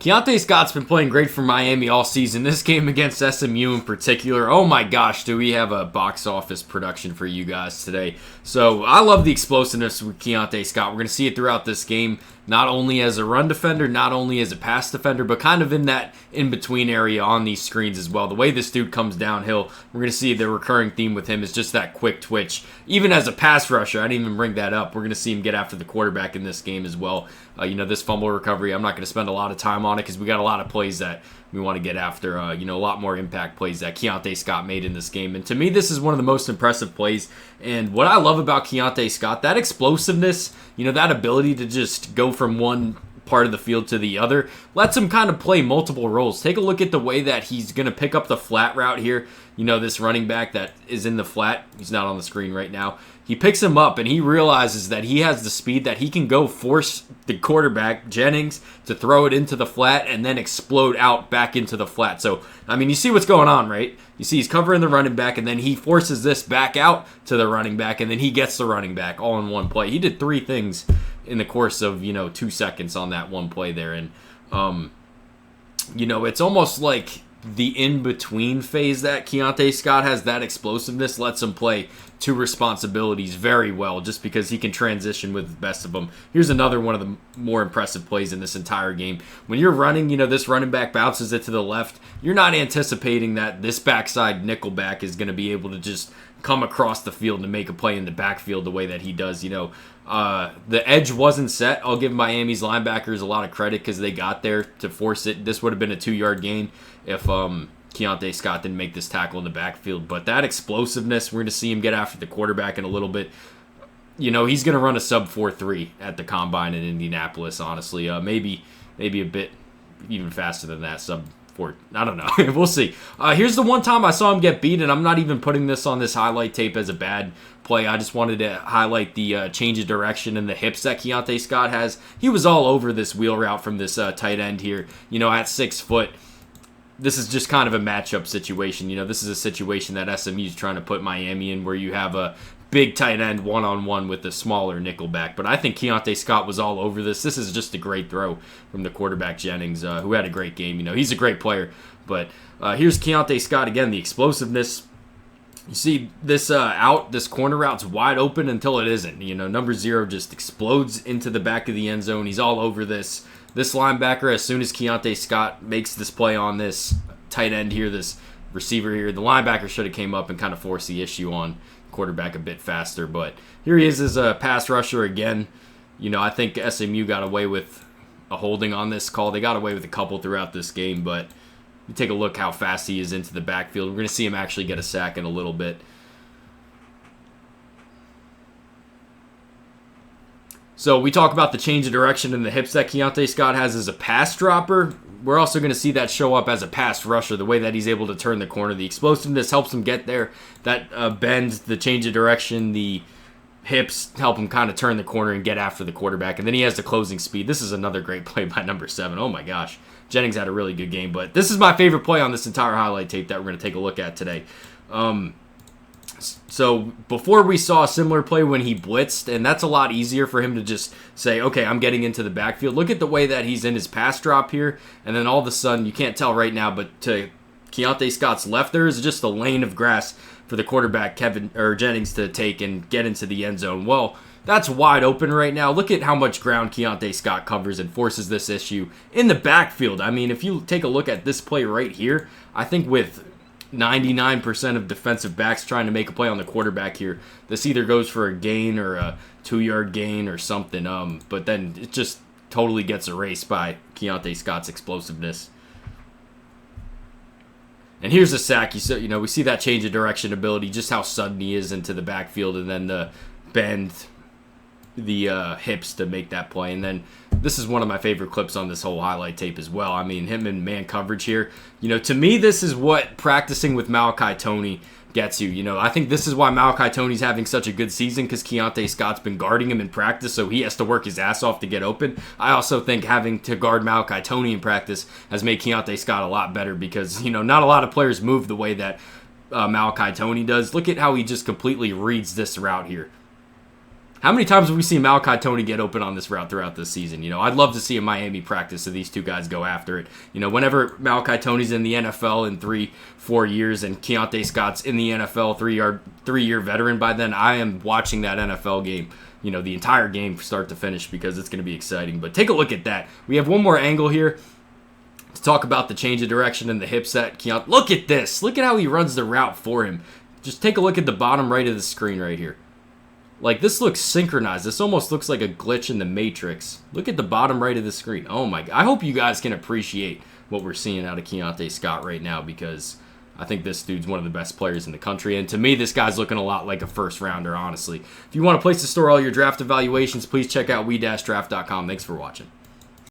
Keionte Scott's been playing great for Miami all season. This game against SMU in particular, oh my gosh, do we have a box office production for you guys today. So I love the explosiveness with Keionte Scott. We're going to see it throughout this game, not only as a run defender, not only as a pass defender, but kind of in that in-between area on these screens as well. The way this dude comes downhill, we're going to see the recurring theme with him is just that quick twitch. Even as a pass rusher, I didn't even bring that up. We're going to see him get after the quarterback in this game as well. This fumble recovery, I'm not going to spend a lot of time on it because we got a lot of plays that we want to get after, a lot more impact plays that Keionte Scott made in this game. And to me, this is one of the most impressive plays. And what I love about Keionte Scott, that explosiveness, that ability to just go from one part of the field to the other, lets him kind of play multiple roles. Take a look at the way that he's going to pick up the flat route here. This running back that is in the flat, he's not on the screen right now. He picks him up and he realizes that he has the speed that he can go force the quarterback, Jennings, to throw it into the flat and then explode out back into the flat. So, you see what's going on, right? You see he's covering the running back and then he forces this back out to the running back and then he gets the running back all in one play. He did three things in the course of, 2 seconds on that one play there. And, it's almost like the in-between phase that Keionte Scott has, that explosiveness lets him play two responsibilities very well just because he can transition with the best of them. Here's another one of the more impressive plays in this entire game. When you're running, this running back bounces it to the left, you're not anticipating that this backside nickelback is going to be able to just come across the field and make a play in the backfield the way that he does. The edge wasn't set. I'll give Miami's linebackers a lot of credit because they got there to force it. This would have been a 2-yard gain if Keionte Scott didn't make this tackle in the backfield. But that explosiveness, we're going to see him get after the quarterback in a little bit. He's going to run a sub 4.3 at the combine in Indianapolis, honestly. Maybe a bit even faster than that, sub 4. I don't know. We'll see. Here's the one time I saw him get beat, and I'm not even putting this on this highlight tape as a bad play. I just wanted to highlight the change of direction and the hips that Keionte Scott has. He was all over this wheel route from this tight end here, at 6 foot. This is just kind of a matchup situation. This is a situation that SMU is trying to put Miami in where you have a big tight end one-on-one with a smaller nickelback. But I think Keionte Scott was all over this. This is just a great throw from the quarterback, Jennings, who had a great game. He's a great player. But here's Keionte Scott again, the explosiveness. You see this this corner route's wide open until it isn't. Number 0 just explodes into the back of the end zone. He's all over this. This linebacker, as soon as Keionte Scott makes this play on this tight end here, this receiver here, the linebacker should have came up and kind of forced the issue on quarterback a bit faster. But here he is as a pass rusher again. I think SMU got away with a holding on this call. They got away with a couple throughout this game, but you take a look how fast he is into the backfield. We're going to see him actually get a sack in a little bit. So we talk about the change of direction and the hips that Keionte Scott has as a pass dropper. We're also going to see that show up as a pass rusher, the way that he's able to turn the corner. The explosiveness helps him get there. That bend, the change of direction, the hips help him kind of turn the corner and get after the quarterback. And then he has the closing speed. This is another great play by number 7. Oh my gosh. Jennings had a really good game. But this is my favorite play on this entire highlight tape that we're going to take a look at today. So before we saw a similar play when he blitzed, and that's a lot easier for him to just say, okay, I'm getting into the backfield. Look at the way that he's in his pass drop here, and then all of a sudden, you can't tell right now, but to Keionte Scott's left, there is just a lane of grass for the quarterback, Jennings, to take and get into the end zone. Well, that's wide open right now. Look at how much ground Keionte Scott covers and forces this issue in the backfield. If you take a look at this play right here, I think with 99% of defensive backs trying to make a play on the quarterback here, this either goes for a gain or a 2-yard gain or something. But then it just totally gets erased by Keionte Scott's explosiveness. And here's a sack. We see that change of direction ability, just how sudden he is into the backfield, and then the bend, the hips to make that play. And then this is one of my favorite clips on this whole highlight tape as well. Him in man coverage here. To me, this is what practicing with Malachi Toney gets you. I think this is why Malachi Toney's having such a good season, because Keionte Scott's been guarding him in practice, so he has to work his ass off to get open. I also think having to guard Malachi Toney in practice has made Keionte Scott a lot better because, not a lot of players move the way that Malachi Toney does. Look at how he just completely reads this route here. How many times have we seen Malachi Tony get open on this route throughout this season? I'd love to see a Miami practice of these two guys go after it. Whenever Malachi Tony's in the NFL in 3-4 years and Keionte Scott's in the NFL, three-year veteran by then, I am watching that NFL game, the entire game from start to finish because it's going to be exciting. But take a look at that. We have one more angle here to talk about the change of direction and the hip set. Keionte, look at this. Look at how he runs the route for him. Just take a look at the bottom right of the screen right here. Like, this looks synchronized. This almost looks like a glitch in the Matrix. Look at the bottom right of the screen. Oh, my God. I hope you guys can appreciate what we're seeing out of Keionte Scott right now because I think this dude's one of the best players in the country. And to me, this guy's looking a lot like a first-rounder, honestly. If you want a place to store all your draft evaluations, please check out we-draft.com. Thanks for watching.